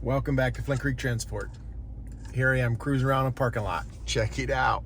Welcome back to Flint Creek Transport. Here I am cruising around a parking lot. Check it out.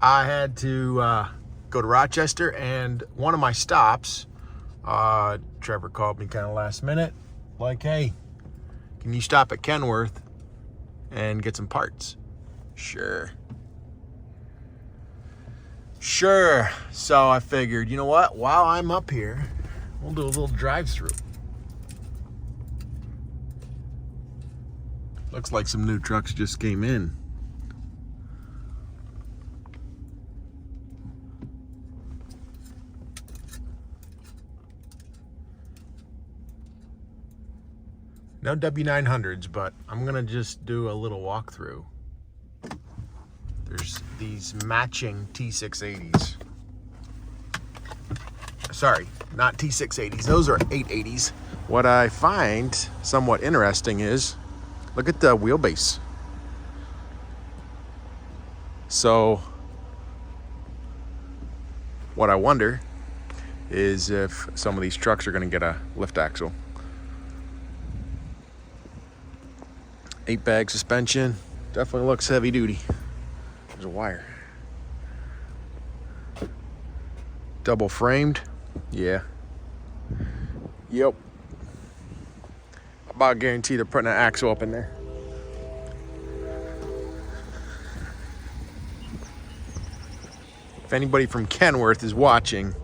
I had to go to Rochester, and one of my stops, Trevor called me kind of last minute, like, hey, can you stop at Kenworth and get some parts? Sure. So I figured, you know what? While I'm up here, we'll do a little drive-through. Looks like some new trucks just came in. No W900s, but I'm gonna just do a little walkthrough. There's these matching T680s. Sorry, not T680s, those are 880s. What I find somewhat interesting is, look at the wheelbase. So, what I wonder is if some of these trucks are gonna get a lift axle. 8-bag suspension, definitely looks heavy duty. There's a wire. Double framed, yeah. Yep. About guarantee they're putting an axle up in there. If anybody from Kenworth is watching,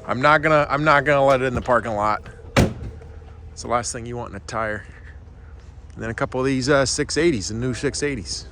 I'm not gonna let it in the parking lot. It's the last thing you want in a tire. And then a couple of these 680s, the new 680s.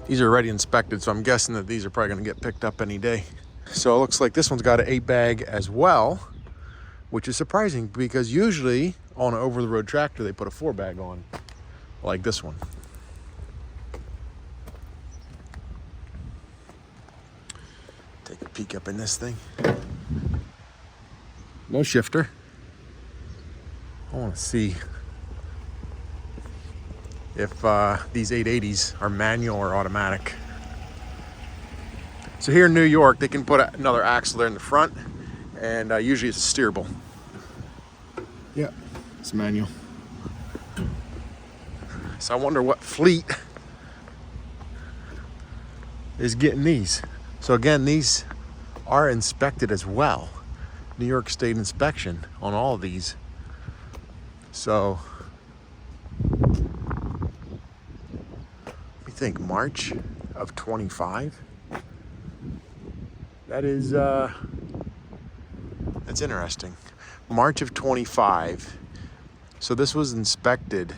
These are already inspected, so I'm guessing that these are probably gonna get picked up any day. So it looks like this one's got an 8-bag as well, which is surprising because usually on an over-the-road tractor, they put a 4-bag on, like this one. Take a peek up in this thing. No shifter. I want to see if these 880s are manual or automatic. So here in New York, they can put another axle there in the front, and usually it's steerable. Yeah, it's manual. So I wonder what fleet is getting these. So again, these are inspected as well. New York State inspection on all of these. So, let me think, March of 25. That is, that's interesting. March of 25. So this was inspected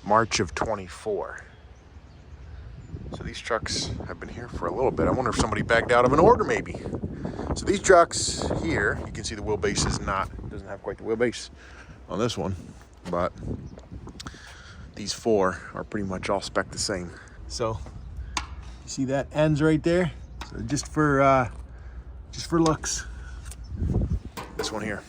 March of 24. So these trucks have been here for a little bit. I wonder if somebody bagged out of an order maybe. So these trucks here, you can see the wheelbase doesn't have quite the wheelbase on this one, but these 4 are pretty much all spec the same. So you see that ends right there? So just for looks. This one here.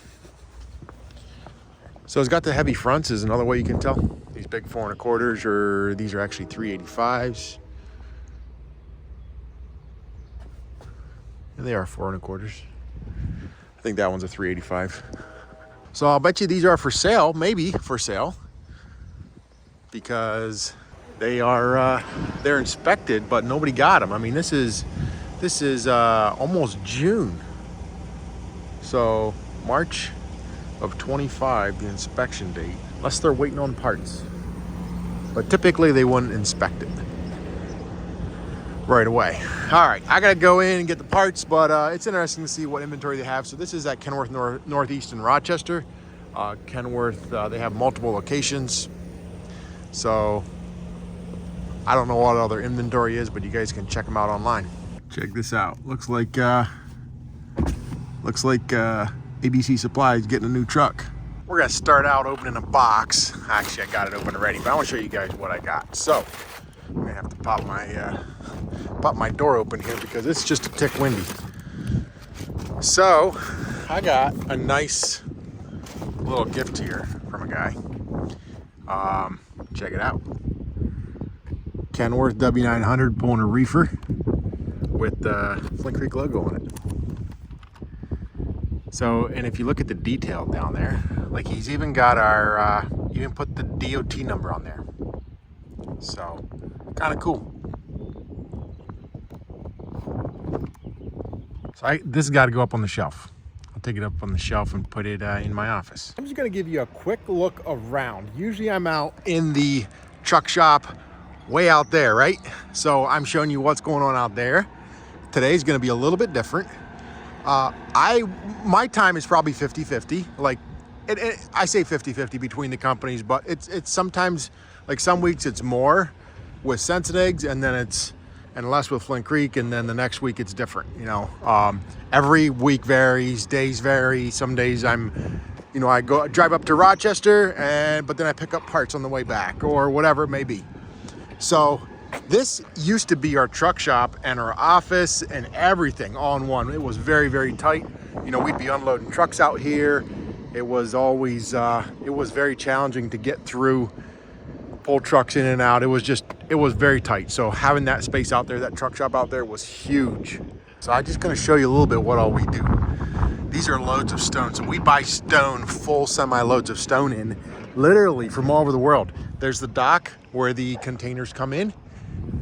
So it's got the heavy fronts is another way you can tell. These big 4 1/4s, these are actually 385s. They are 4 1/4s. I think that one's a 385. So I'll bet you these are for sale, maybe for sale, because they are they're inspected, but nobody got them. I mean, this is almost June. So March of 25, the inspection date, unless they're waiting on parts. But typically they wouldn't inspect it right away. All right, I gotta go in and get the parts, but it's interesting to see what inventory they have. So this is at Kenworth Northeast in Rochester. Kenworth, they have multiple locations. So I don't know what other inventory is, but you guys can check them out online. Check this out. Looks like ABC Supply is getting a new truck. We're gonna start out opening a box. Actually, I got it open already, but I want to show you guys what I got. So I'm gonna have to pop my door open here because it's just a tick windy. So I got a nice little gift here from a guy. Check it out. Kenworth W900 pulling a reefer with the Flint Creek logo on it. So, and if you look at the detail down there, like he's even got our, even put the DOT number on there. So, kind of cool. So this has got to go up on the shelf. I'll take it up on the shelf and put it in my office. I'm just going to give you a quick look around. Usually I'm out in the truck shop way out there, right? So I'm showing you what's going on out there. Today's going to be a little bit different. My time is probably 50-50. Like I say 50-50 between the companies, but it's sometimes, like some weeks it's more with Sensinegs, and then it's and less with Flint Creek, and then the next week it's different. You know, every week varies, days vary. Some days I'm, you know, I drive up to Rochester, but then I pick up parts on the way back or whatever it may be. So this used to be our truck shop and our office and everything all in one. It was very, very tight. You know, we'd be unloading trucks out here. It was always, it was very challenging to get through, pull trucks in and out. It was very tight. So having that space out there, that truck shop out there, was huge. So I'm just gonna show you a little bit what all we do. These are loads of stone. So we buy stone, full semi-loads of stone in, literally from all over the world. There's the dock where the containers come in,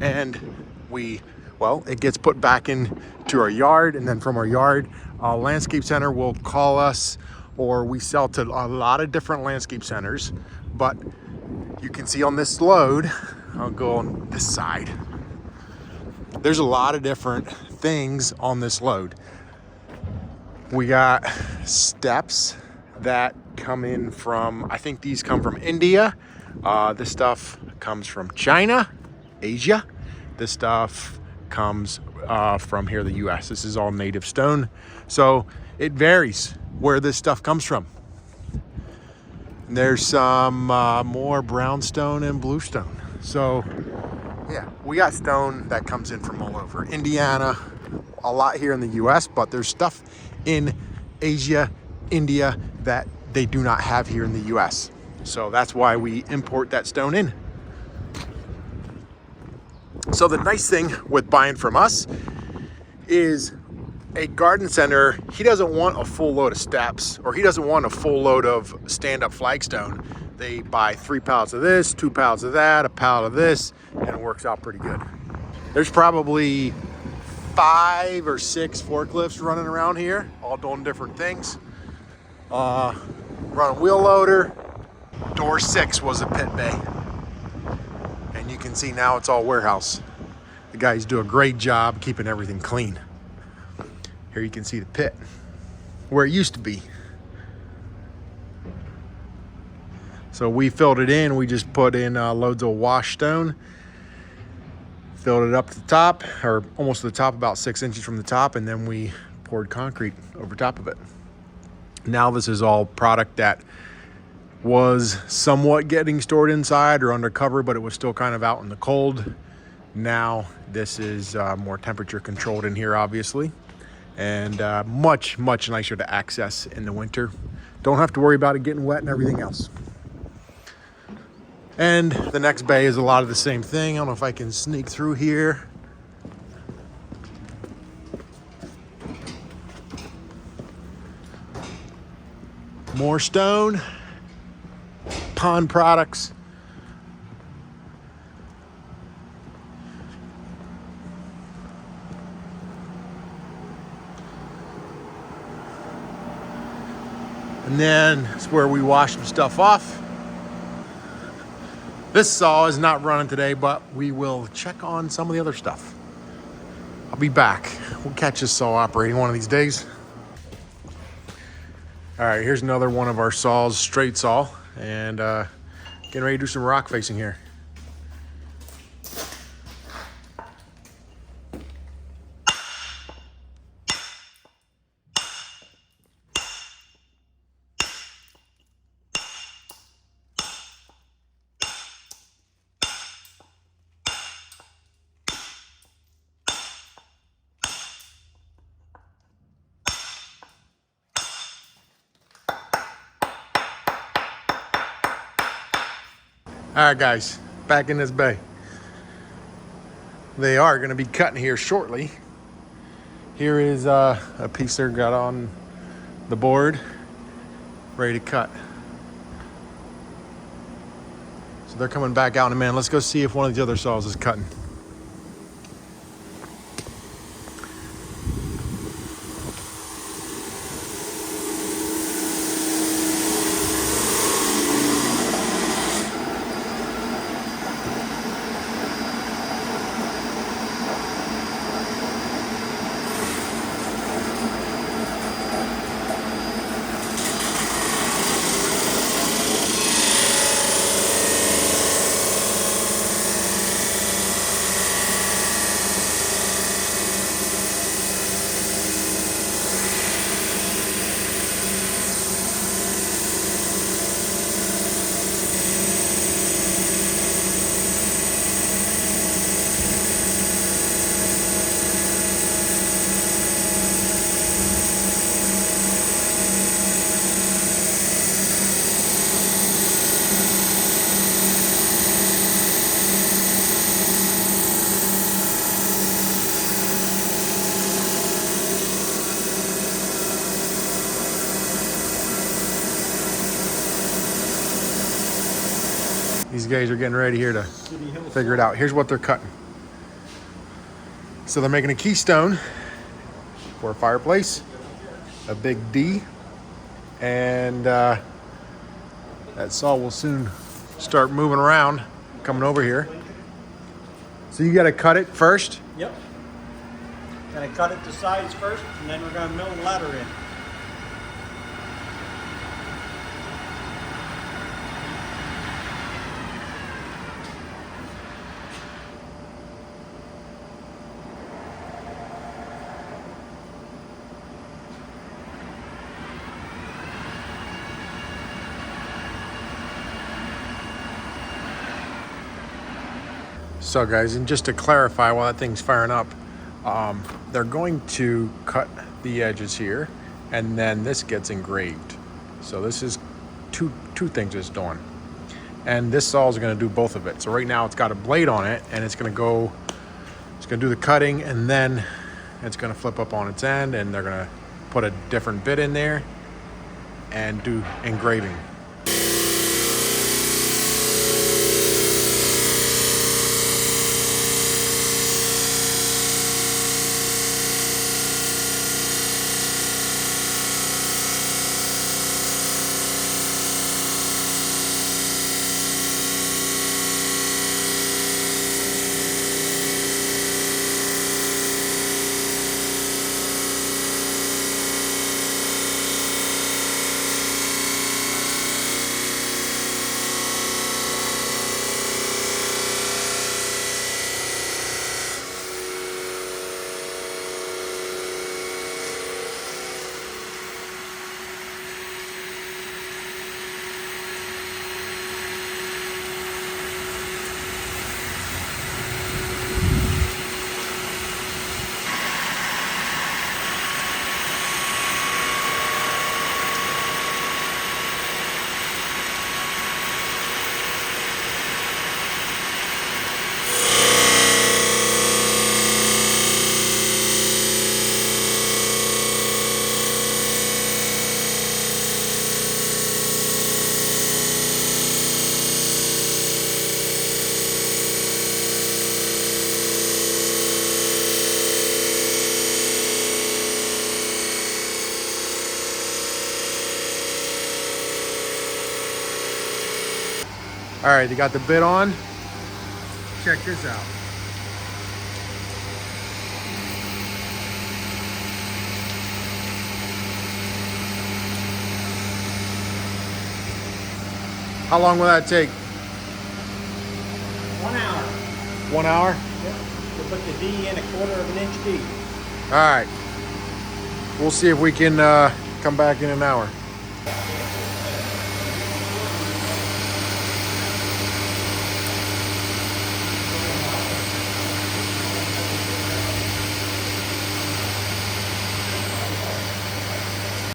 and it gets put back into our yard, and then from our yard, landscape center will call us, or we sell to a lot of different landscape centers. But you can see on this load, I'll go on this side, there's a lot of different things on this load. We got steps that come in from, I think these come from India. This stuff comes from China, Asia. This stuff comes from here, the US. This is all native stone. So it varies where this stuff comes from. There's some more brownstone and bluestone. So yeah, we got stone that comes in from all over. Indiana, a lot here in the US, but there's stuff in Asia, India, that they do not have here in the US. So that's why we import that stone in. So the nice thing with buying from us is a garden center, he doesn't want a full load of steps, or he doesn't want a full load of stand-up flagstone. They buy 3 pallets of this, 2 pallets of that, a pallet of this, and it works out pretty good. There's probably 5 or 6 forklifts running around here, all doing different things. Run a wheel loader. Door 6 was a pit bay. And you can see now it's all warehouse. The guys do a great job keeping everything clean. Here you can see the pit, where it used to be. So we filled it in. We just put in loads of wash stone, filled it up to the top, or almost to the top, about 6 inches from the top, and then we poured concrete over top of it. Now this is all product that was somewhat getting stored inside or undercover, but it was still kind of out in the cold. Now this is more temperature controlled in here, obviously, and much, much nicer to access in the winter. Don't have to worry about it getting wet and everything else. And the next bay is a lot of the same thing. I don't know if I can sneak through here. More stone, pond products. And then it's where we wash some stuff off. This saw is not running today, but we will check on some of the other stuff. I'll be back. We'll catch this saw operating one of these days. All right, here's another one of our saws, straight saw, and getting ready to do some rock facing here. All right, guys, back in this bay. They are going to be cutting here shortly. Here is a piece they're got on the board, ready to cut. So they're coming back out in a minute. Let's go see if one of these other saws is cutting. These guys are getting ready here to figure it out. Here's what they're cutting. So they're making a keystone for a fireplace, a big D, and that saw will soon start moving around, coming over here. So you got to cut it first? Yep. Gonna cut it to size first, and then we're gonna mill the ladder in. So guys, and just to clarify while that thing's firing up, they're going to cut the edges here, and then this gets engraved. So this is two things it's doing. And this saw is gonna do both of it. So right now it's got a blade on it, and it's gonna do the cutting, and then it's gonna flip up on its end, and they're gonna put a different bit in there and do engraving. All right, you got the bit on. Check this out. How long will that take? 1 hour. 1 hour? Yep. We'll put the D in 1/4 of an inch deep. All right. We'll see if we can come back in an hour.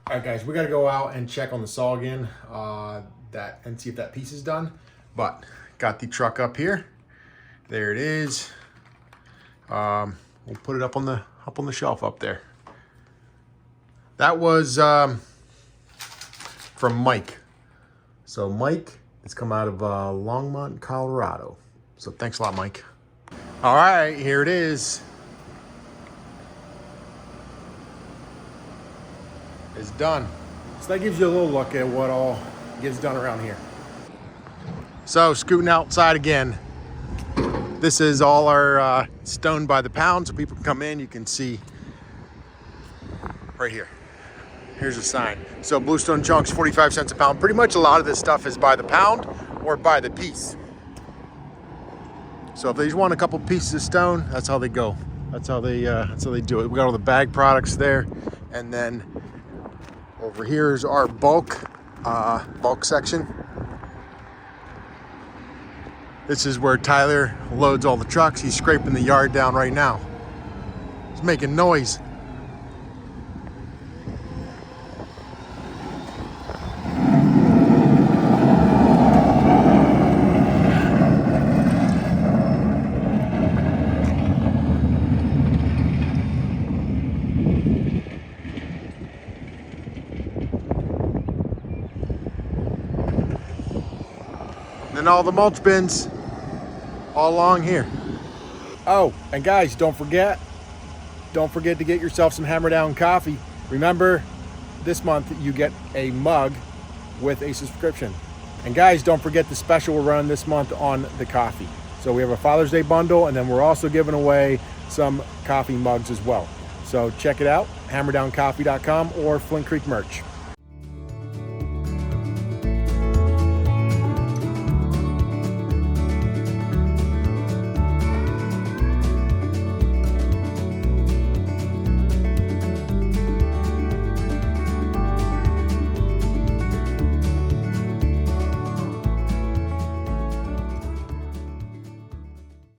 All right, guys, we got to go out and check on the saw again, and see if that piece is done. But got the truck up here. There it is. We'll put it up on the shelf up there. That was from Mike. So Mike has come out of Longmont, Colorado. So thanks a lot, Mike. All right, here it is. It's done. So that gives you a little look at what all gets done around here. So scooting outside again. This is all our stone by the pound, so people can come in. You can see right here. Here's a sign. So bluestone chunks, 45 cents a pound. Pretty much a lot of this stuff is by the pound or by the piece. So if they just want a couple pieces of stone, that's how they go. That's how they do it. We got all the bag products there, and then over here is our bulk section. This is where Tyler loads all the trucks. He's scraping the yard down right now. He's making noise. And all the mulch bins all along here. Oh, and guys, don't forget to get yourself some Hammer Down coffee. Remember, this month you get a mug with a subscription. And guys, don't forget the special we're running this month on the coffee. So we have a Father's Day bundle, and then we're also giving away some coffee mugs as well. So check it out, hammerdowncoffee.com or Flint Creek merch.